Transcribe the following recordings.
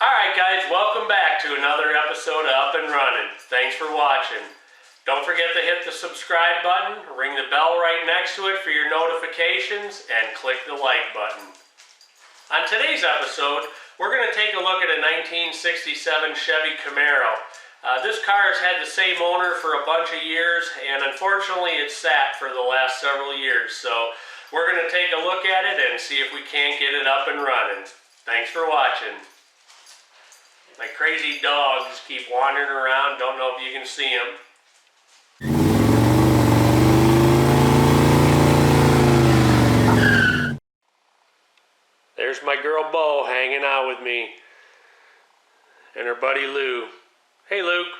Alright guys, welcome back to another episode of Up-N-Runnin. Thanks for watching. Don't forget to hit the subscribe button, ring the bell right next to it for your notifications, and click the like button. On today's episode, we're going to take a look at a 1967 Chevy Camaro. This car has had the same owner for a bunch of years, and unfortunately it's sat for the last several years. So we're going to take a look at it and see if we can't get it up and running. Thanks for watching. My crazy dogs keep wandering around, don't know if you can see them. There's my girl Bo hanging out with me. And her buddy Lou. Hey Luke.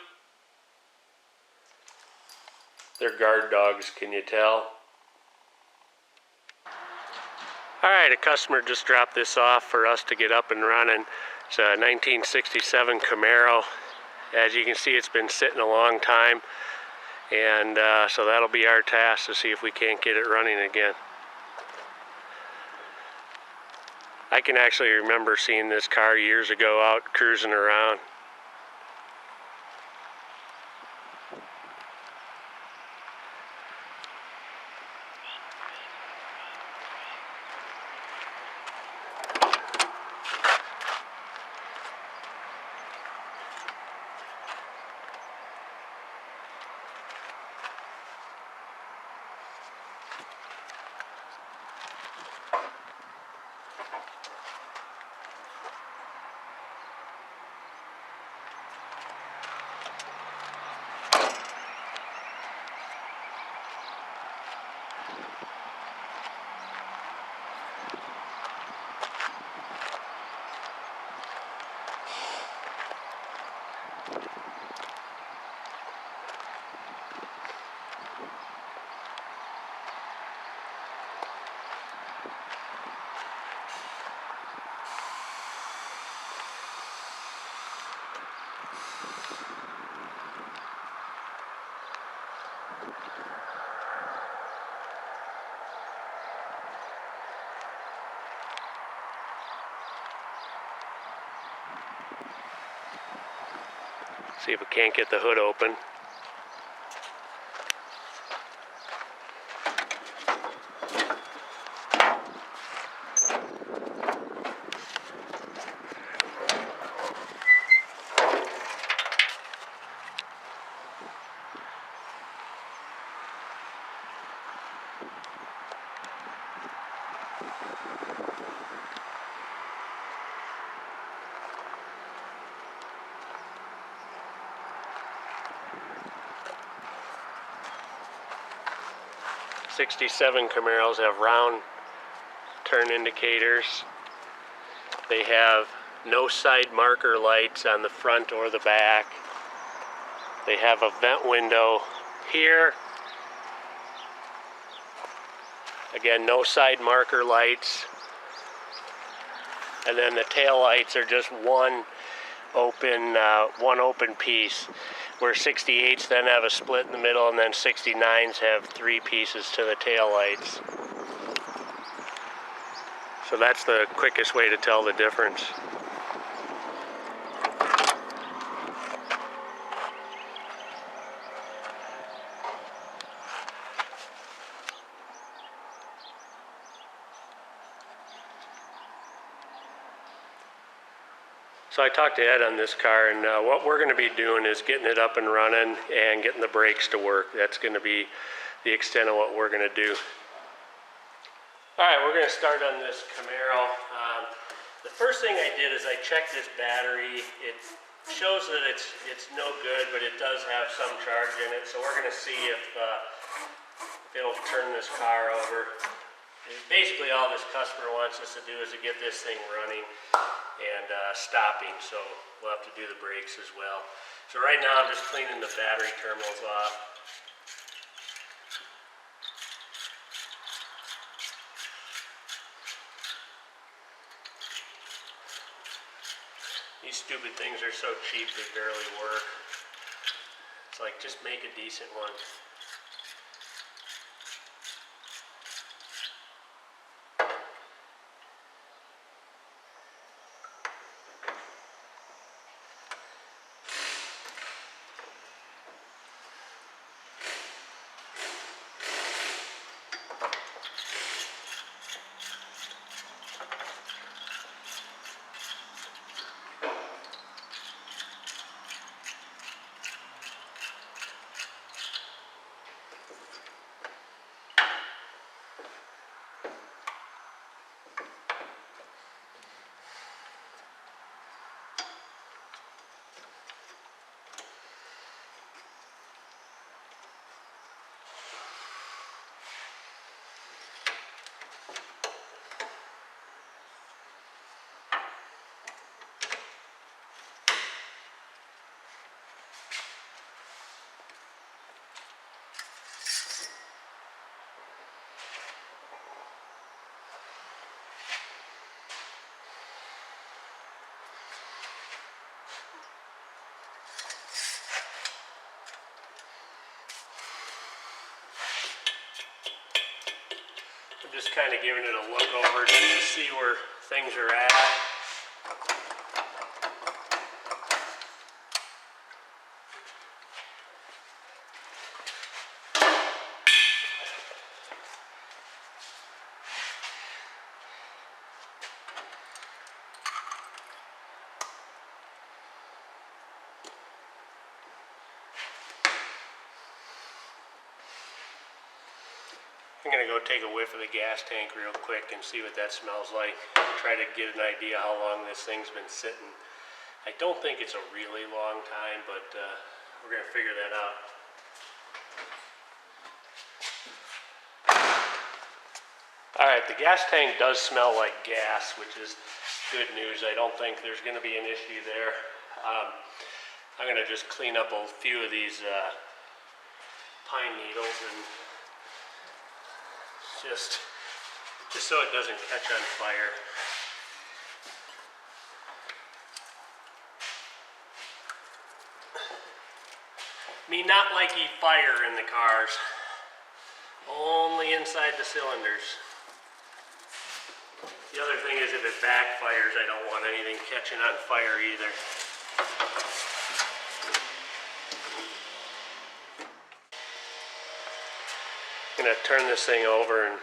They're guard dogs, can you tell? Alright, a customer just dropped this off for us to get up and running. It's a 1967 Camaro. As you can see, it's been sitting a long time, and so that'll be our task to see if we can't get it running again. I can actually remember seeing this car years ago out cruising around. See if we can't get the hood open. '67 Camaros have round turn indicators. They have no side marker lights on the front or the back. They have a vent window here. Again, no side marker lights. And then the tail lights are just one open piece, where 68s then have a split in the middle, and then 69s have three pieces to the tail lights. So that's the quickest way to tell the difference. So I talked to Ed on this car, and what we're going to be doing is getting it up and running and getting the brakes to work. That's going to be the extent of what we're going to do. Alright, we're going to start on this Camaro. The first thing I did is I checked this battery. It shows that it's no good, but it does have some charge in it. So we're going to see if it'll turn this car over. Basically all this customer wants us to do is to get this thing running and stopping, so we'll have to do the brakes as well. So right now I'm just cleaning the battery terminals off. These stupid things are so cheap they barely work. It's like, just make a decent one. just kind of giving it a look over just to see where things are at. I'm going to go take a whiff of the gas tank real quick and see what that smells like. Try to get an idea how long this thing's been sitting. I don't think it's a really long time, but we're going to figure that out. Alright, the gas tank does smell like gas, which is good news. I don't think there's going to be an issue there. I'm going to just clean up a few of these pine needles and just so it doesn't catch on fire. Me not liking fire in the cars, only inside the cylinders. The other thing is if it backfires, I don't want anything catching on fire either. I'm going to turn this thing over and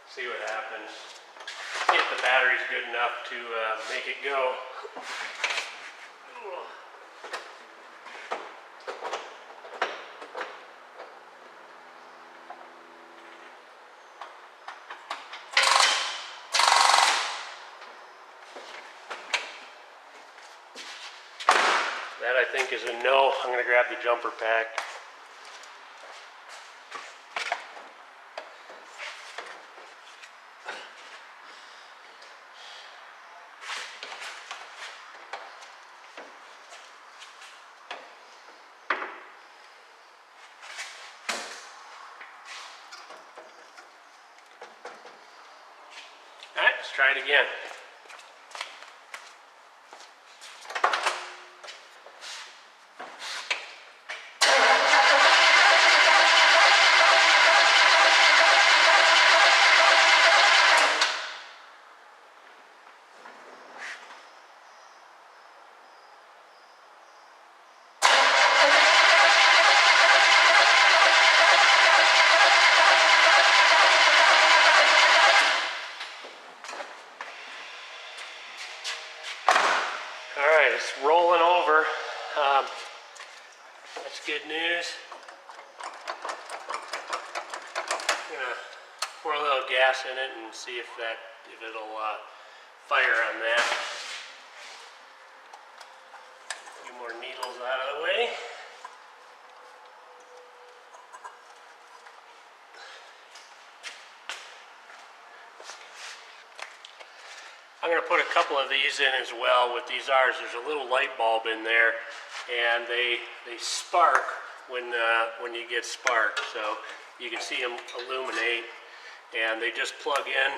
see what happens. See if the battery's good enough to make it go. That I think is a no. I'm going to grab the jumper pack. Alright, let's try it again. It's rolling over. That's good news. I'm gonna pour a little gas in it and see if it'll fire on that. A few more needles out of the way. I'm going to put a couple of these in as well. With these R's, there's a little light bulb in there, and they spark when you get spark. So you can see them illuminate, and they just plug in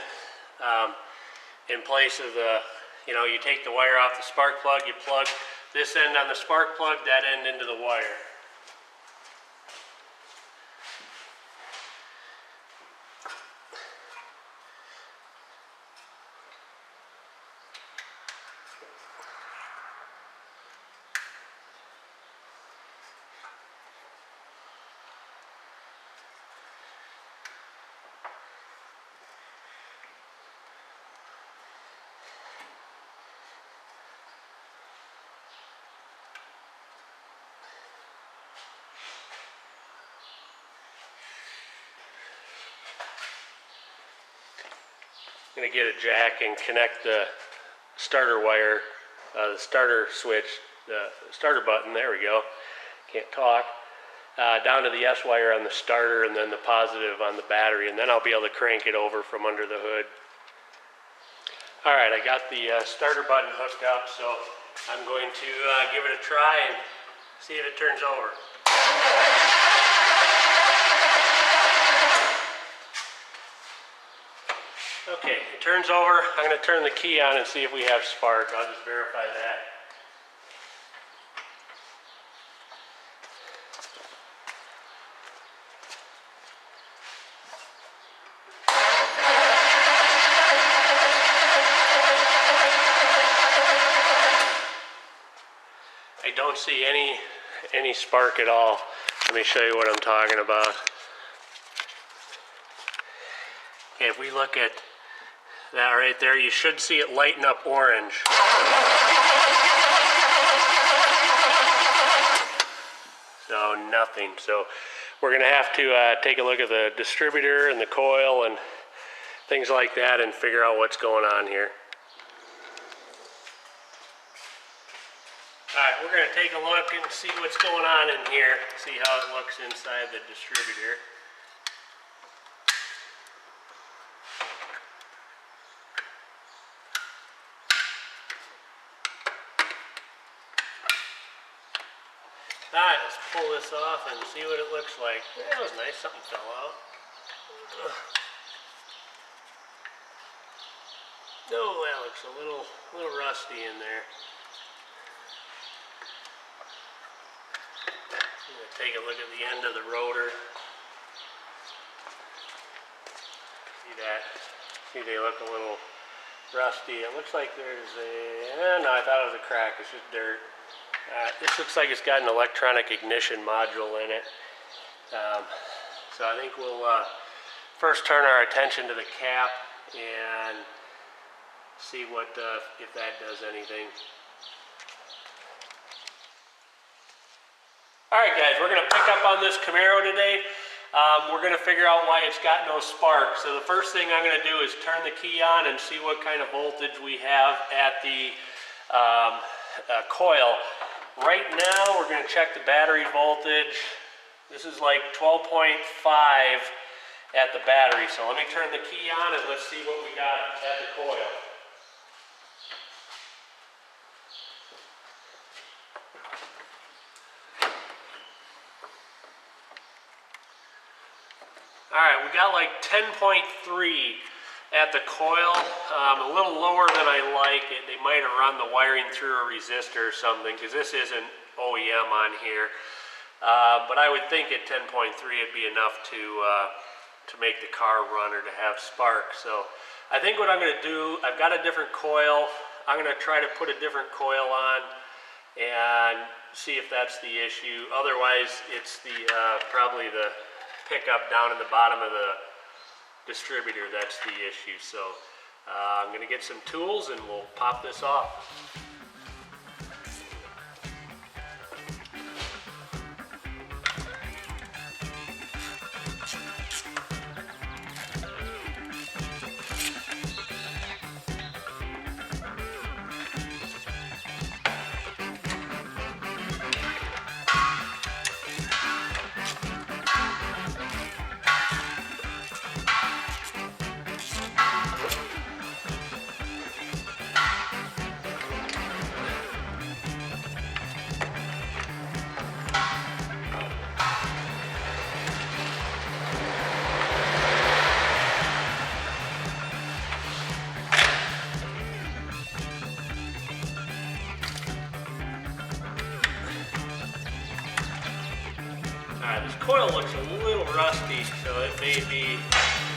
place of the, you take the wire off the spark plug, you plug this end on the spark plug, that end into the wire. I'm going to get a jack and connect the starter wire, the starter switch, the starter button, there we go, can't talk, down to the S wire on the starter and then the positive on the battery, and then I'll be able to crank it over from under the hood. Alright, I got the starter button hooked up, so I'm going to give it a try and see if it turns over. Okay, it turns over. I'm going to turn the key on and see if we have spark. I'll just verify that. don't see any spark at all. Let me show you what I'm talking about. Okay, if we look at that right there, you should see it lighten up orange. So nothing. So we're going to have to take a look at the distributor and the coil and things like that and figure out what's going on here. Alright, we're going to take a look and see what's going on in here, see how it looks inside the distributor. Alright, let's pull this off and see what it looks like. That was nice, something fell out. Oh, that looks a little rusty in there. Take a look at the end of the rotor. See that? See, they look a little rusty. It looks like there's a, no, I thought it was a crack. It's just dirt. This looks like it's got an electronic ignition module in it. So I think we'll first turn our attention to the cap and see what if that does anything. Alright guys, we're going to pick up on this Camaro today. We're going to figure out why it's got no spark. So the first thing I'm going to do is turn the key on and see what kind of voltage we have at the coil. Right now we're going to check the battery voltage. This is like 12.5 at the battery. So let me turn the key on and let's see what we got at the coil. Alright, we got like 10.3 at the coil, a little lower than I like it. They might have run the wiring through a resistor or something, because this isn't OEM on here. But I would think at 10.3 it'd be enough to make the car run or to have spark. So I think what I'm going to do, I've got a different coil. I'm going to try to put a different coil on and see if that's the issue. Otherwise, it's the probably the pickup down in the bottom of the distributor that's the issue. So I'm going to get some tools and we'll pop this off. This coil looks a little rusty, so it may be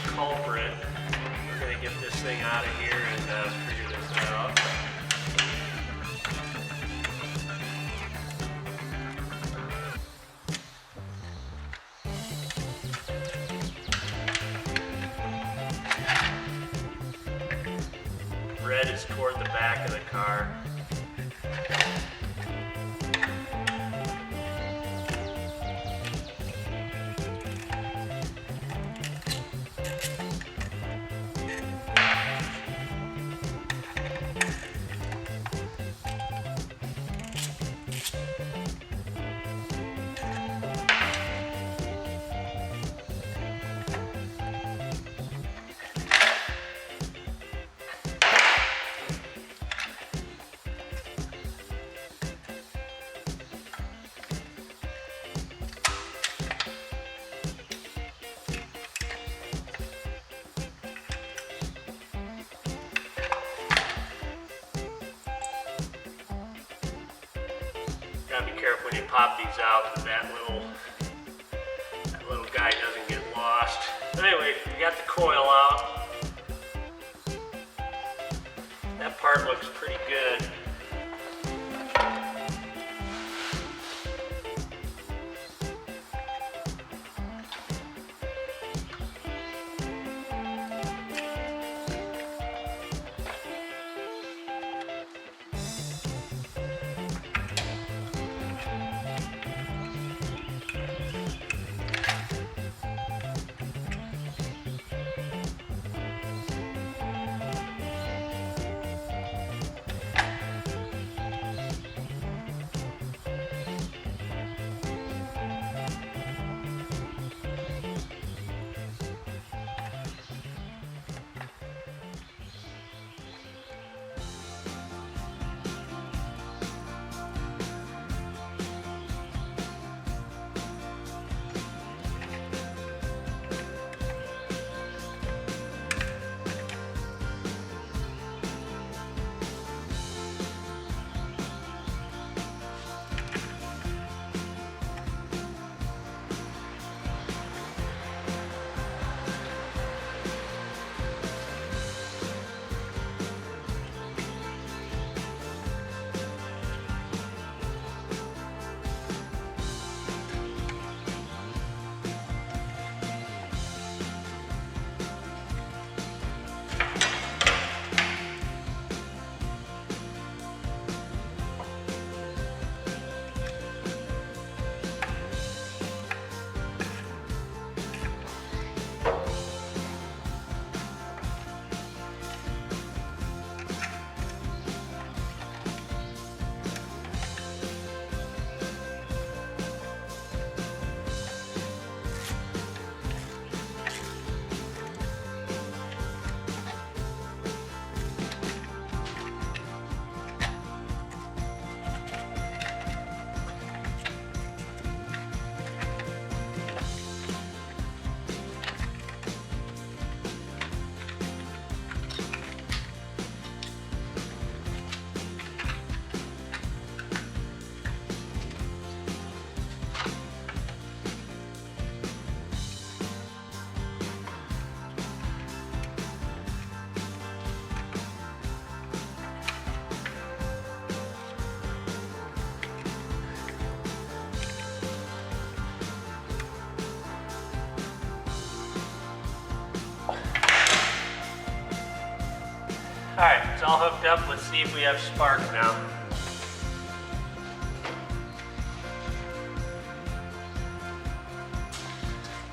the culprit. We're going to get this thing out of here and figure this out. Red is toward the back of the car. Gotta be careful when you pop these out that that little guy doesn't get lost. But anyway, we got the coil out. That part looks pretty good. up. Let's see if we have spark now.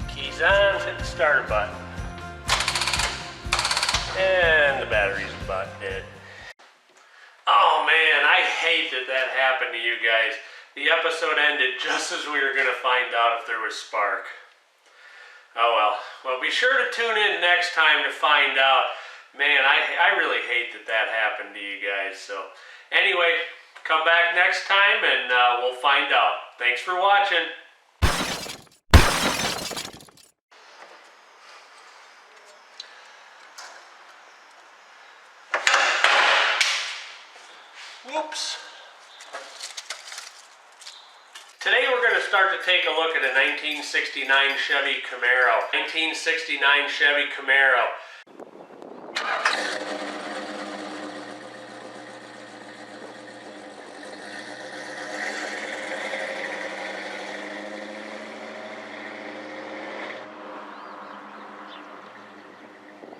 Keys on, hit the starter button. And the battery's about dead. Oh man, I hate that that happened to you guys. The episode ended just as we were going to find out if there was spark. Oh well. Well, be sure to tune in next time to find out. Man, I really hate that that happened to you guys. So anyway, come back next time and we'll find out. Thanks for watching. Whoops. Today we're going to start to take a look at a 1969 Chevy Camaro. 1969 Chevy Camaro.